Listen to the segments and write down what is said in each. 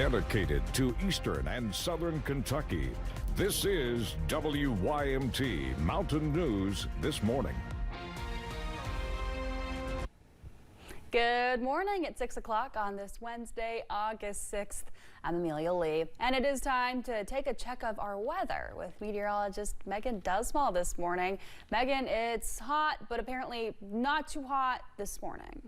Dedicated to Eastern and Southern Kentucky, this is WYMT Mountain News This Morning. Good morning at 6 o'clock on this Wednesday, August 6th. I'm Amelia Lee, and it is time to take a check of our weather with meteorologist Megan Dusmall this morning. Megan, it's hot, but apparently not too hot this morning.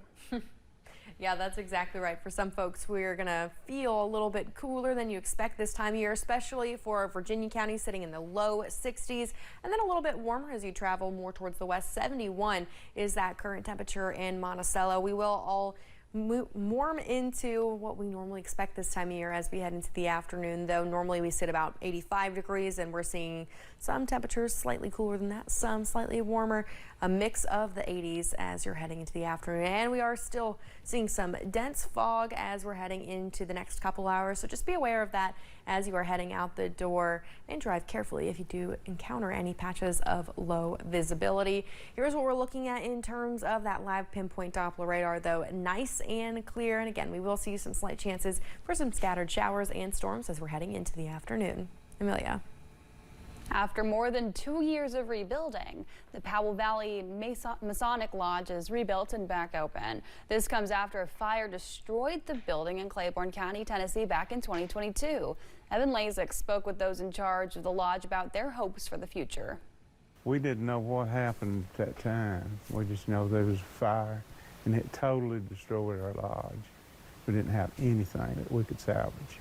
Yeah, that's exactly right. For some folks, we're going to feel a little bit cooler than you expect this time of year, especially for Virginia County, sitting in the low 60s, and then a little bit warmer as you travel more towards the west. 71 is that current temperature in Monticello. We will all warm into what we normally expect this time of year as we head into the afternoon, though normally we sit about 85 degrees, and we're seeing some temperatures slightly cooler than that, some slightly warmer, a mix of the 80s as you're heading into the afternoon. And we are still seeing some dense fog as we're heading into the next couple hours, so just be aware of that as you are heading out the door, and drive carefully if you do encounter any patches of low visibility. Here's what we're looking at in terms of that live pinpoint Doppler radar, though nice and clear, and again we will see some slight chances for some scattered showers and storms as we're heading into the afternoon. Amelia. After more than 2 years of rebuilding, the Powell Valley Masonic Lodge is rebuilt and back open. This comes after a fire destroyed the building in Claiborne County, Tennessee back in 2022. Evan Lasik spoke with those in charge of the lodge about their hopes for the future. We didn't know what happened at that time. We just know there was a fire and it totally destroyed our lodge. We didn't have anything that we could salvage.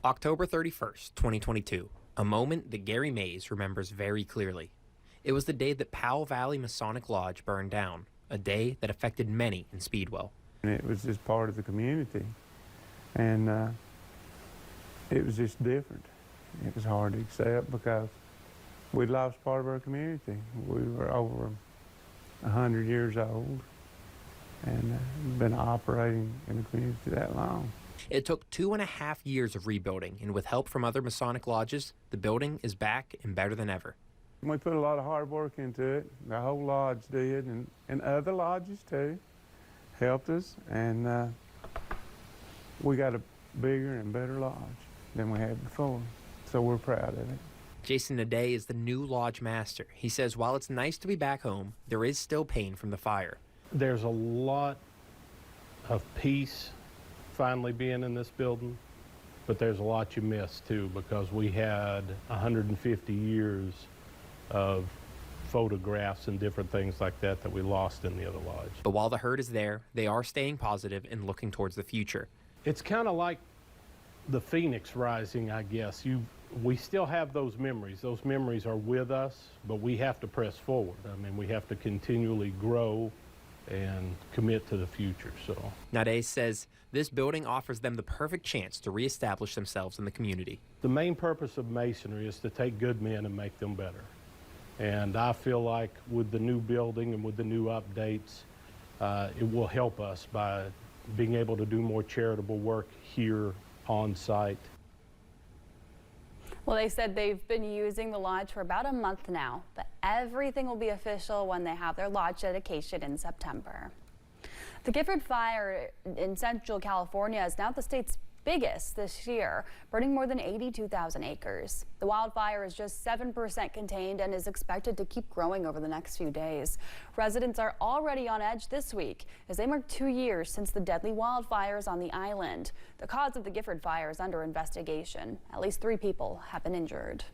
October 31st, 2022. A moment that Gary Mays remembers very clearly. It was the day that Powell Valley Masonic Lodge burned down, a day that affected many in Speedwell. And it was just part of the community, and it was just different. It was hard to accept because we lost part of our community. We were over 100 years old and been operating in the community that long. It took 2.5 years of rebuilding, and with help from other Masonic lodges, the building is back and better than ever. We put a lot of hard work into it. The whole lodge did, and other lodges too helped us, and we got a bigger and better lodge than we had before, so we're proud of it. Jason Naday is the new lodge master. He says while it's nice to be back home, there is still pain from the fire. There's a lot of peace finally being in this building, but there's a lot you miss too, because we had 150 years of photographs and different things like that that we lost in the other lodge. But while the hurt is there, they are staying positive and looking towards the future. It's kind of like the phoenix rising, I guess. We still have those memories. Those memories are with us, but we have to press forward. I mean, we have to continually grow and commit to the future. So Naday says this building offers them the perfect chance to reestablish themselves in the community. The main purpose of masonry is to take good men and make them better. And I feel like with the new building and with the new updates, it will help us by being able to do more charitable work here on site. Well, they said they've been using the lodge for about a month now, but everything will be official when they have their lodge dedication in September. The Gifford Fire in Central California is now the state's biggest this year, burning more than 82,000 acres. The wildfire is just 7% contained and is expected to keep growing over the next few days. Residents are already on edge this week as they mark 2 years since the deadly wildfires on the island. The cause of the Gifford fire is under investigation. At least 3 people have been injured.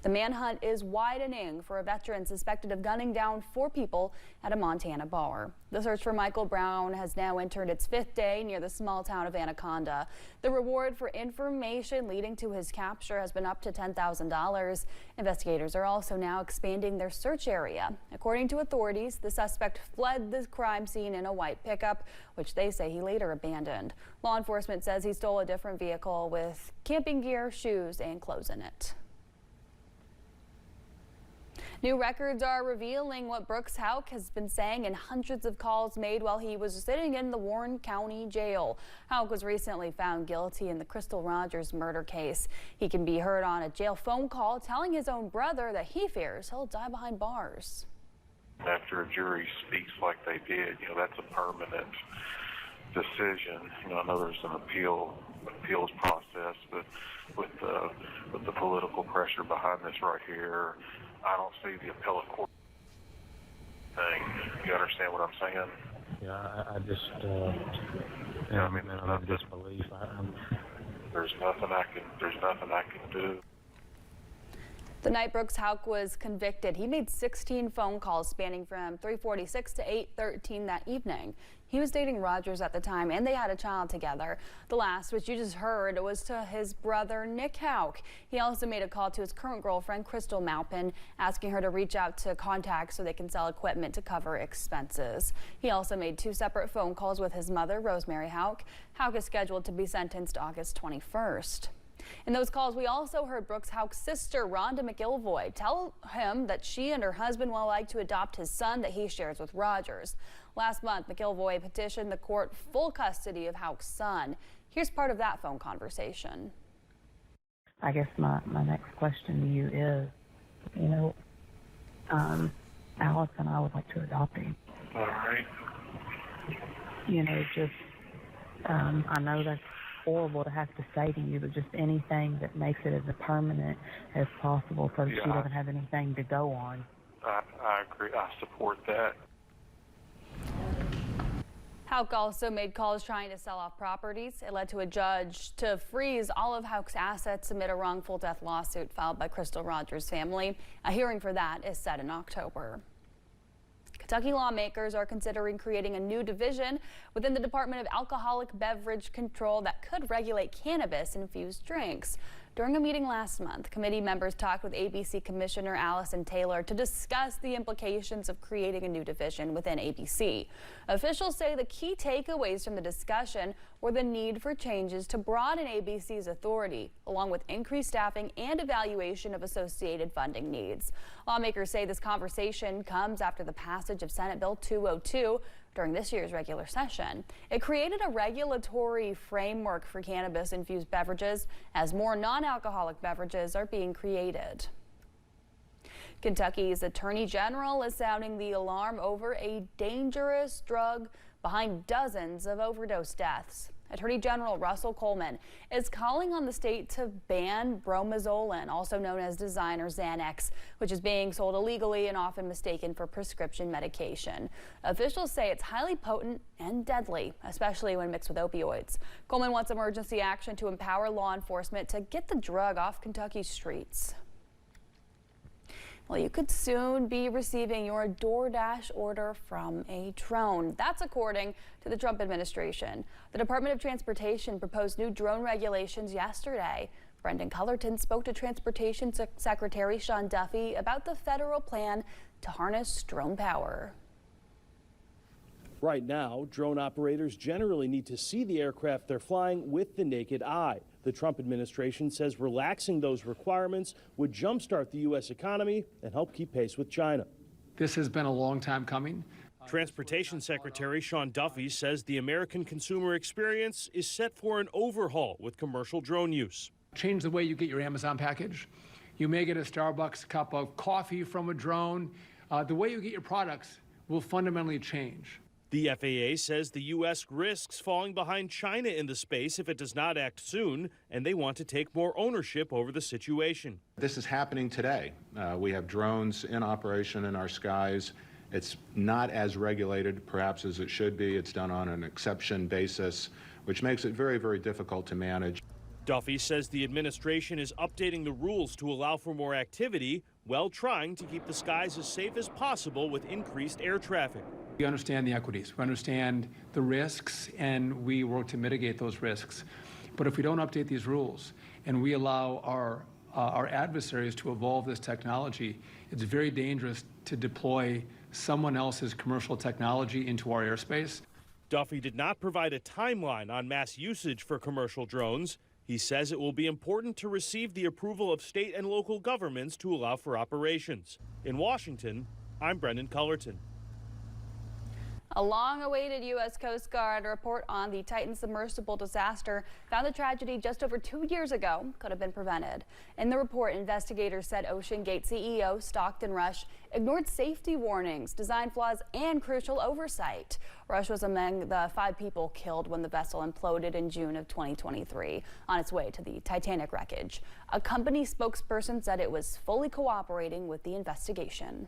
The manhunt is widening for a veteran suspected of gunning down 4 people at a Montana bar. The search for Michael Brown has now entered its 5th day near the small town of Anaconda. The reward for information leading to his capture has been up to $10,000. Investigators are also now expanding their search area. According to authorities, the suspect fled the crime scene in a white pickup, which they say he later abandoned. Law enforcement says he stole a different vehicle with camping gear, shoes, and clothes in it. New records are revealing what Brooks Houck has been saying in hundreds of calls made while he was sitting in the Warren County Jail. Houck was recently found guilty in the Crystal Rogers murder case. He can be heard on a jail phone call telling his own brother that he fears he'll die behind bars. After a jury speaks like they did, that's a permanent decision. I know there's an appeal appeals process, but with the political pressure behind this right here, I don't see the appellate court thing. You understand what I'm saying? Yeah, I just, I'm in disbelief. There's nothing I can do. The night Brooks Houck was convicted, he made 16 phone calls spanning from 3:46 to 8:13 that evening. He was dating Rogers at the time, and they had a child together. The last, which you just heard, was to his brother, Nick Houck. He also made a call to his current girlfriend, Crystal Maupin, asking her to reach out to contacts so they can sell equipment to cover expenses. He also made 2 separate phone calls with his mother, Rosemary Houck. Houck is scheduled to be sentenced August 21st. In those calls, we also heard Brooks Houck's sister, Rhonda McIlvoy, tell him that she and her husband would like to adopt his son that he shares with Rogers. Last month, McIlvoy petitioned the court full custody of Houck's son. Here's part of that phone conversation. I guess my next question to you is, Alice and I would like to adopt him. All right. I know that's horrible to have to say to you, but just anything that makes it as permanent as possible so that she doesn't have anything to go on. I agree. I support that. Houck also made calls trying to sell off properties. It led to a judge to freeze all of Houck's assets amid a wrongful death lawsuit filed by Crystal Rogers' family. A hearing for that is set in October. Kentucky lawmakers are considering creating a new division within the Department of Alcoholic Beverage Control that could regulate cannabis-infused drinks. During a meeting last month, committee members talked with ABC Commissioner Allison Taylor to discuss the implications of creating a new division within ABC. Officials say the key takeaways from the discussion were the need for changes to broaden ABC's authority, along with increased staffing and evaluation of associated funding needs. Lawmakers say this conversation comes after the passage of Senate Bill 202 during this year's regular session. It created a regulatory framework for cannabis-infused beverages as more non-alcoholic beverages are being created. Kentucky's Attorney General is sounding the alarm over a dangerous drug behind dozens of overdose deaths. Attorney General Russell Coleman is calling on the state to ban bromozolan, also known as designer Xanax, which is being sold illegally and often mistaken for prescription medication. Officials say it's highly potent and deadly, especially when mixed with opioids. Coleman wants emergency action to empower law enforcement to get the drug off Kentucky's streets. Well, you could soon be receiving your DoorDash order from a drone. That's according to the Trump administration. The Department of Transportation proposed new drone regulations yesterday. Brendan Cullerton spoke to Transportation Secretary Sean Duffy about the federal plan to harness drone power. Right now, drone operators generally need to see the aircraft they're flying with the naked eye. The Trump administration says relaxing those requirements would jumpstart the U.S. economy and help keep pace with China. This has been a long time coming. Transportation Secretary Sean Duffy says the American consumer experience is set for an overhaul with commercial drone use. Change the way you get your Amazon package. You may get a Starbucks cup of coffee from a drone. The way you get your products will fundamentally change. The FAA says the U.S. risks falling behind China in the space if it does not act soon, and they want to take more ownership over the situation. This is happening today. We have drones in operation in our skies. It's not as regulated, perhaps, as it should be. It's done on an exception basis, which makes it very, very difficult to manage. Duffy says the administration is updating the rules to allow for more activity while trying to keep the skies as safe as possible with increased air traffic. We understand the equities, we understand the risks, and we work to mitigate those risks. But if we don't update these rules and we allow our adversaries to evolve this technology, it's very dangerous to deploy someone else's commercial technology into our airspace. Duffy did not provide a timeline on mass usage for commercial drones. He says it will be important to receive the approval of state and local governments to allow for operations. In Washington, I'm Brendan Cullerton. A long-awaited U.S. Coast Guard report on the Titan submersible disaster found the tragedy just over 2 years ago could have been prevented. In the report, investigators said Ocean Gate CEO Stockton Rush ignored safety warnings, design flaws, and crucial oversight. Rush was among the 5 people killed when the vessel imploded in June of 2023 on its way to the Titanic wreckage. A company spokesperson said it was fully cooperating with the investigation.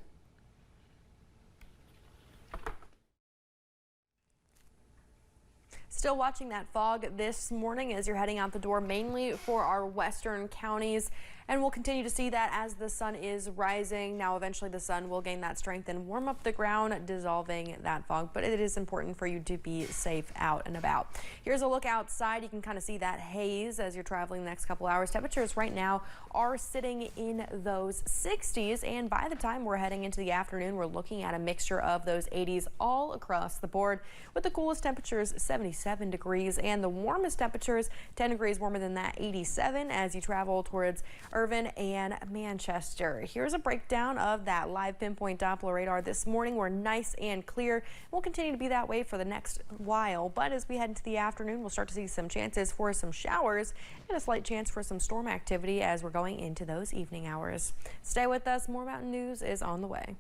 Still watching that fog this morning as you're heading out the door, mainly for our western counties. And we'll continue to see that as the sun is rising. Now, eventually the sun will gain that strength and warm up the ground, dissolving that fog. But it is important for you to be safe out and about. Here's a look outside. You can kind of see that haze as you're traveling the next couple hours. Temperatures right now are sitting in those 60s. And by the time we're heading into the afternoon, we're looking at a mixture of those 80s all across the board, with the coolest temperatures 77 degrees and the warmest temperatures 10 degrees warmer than that, 87 as you travel towards Irvine and Manchester. Here's a breakdown of that live pinpoint Doppler radar this morning. We're nice and clear. We'll continue to be that way for the next while, but as we head into the afternoon, we'll start to see some chances for some showers and a slight chance for some storm activity as we're going into those evening hours. Stay with us. More mountain news is on the way.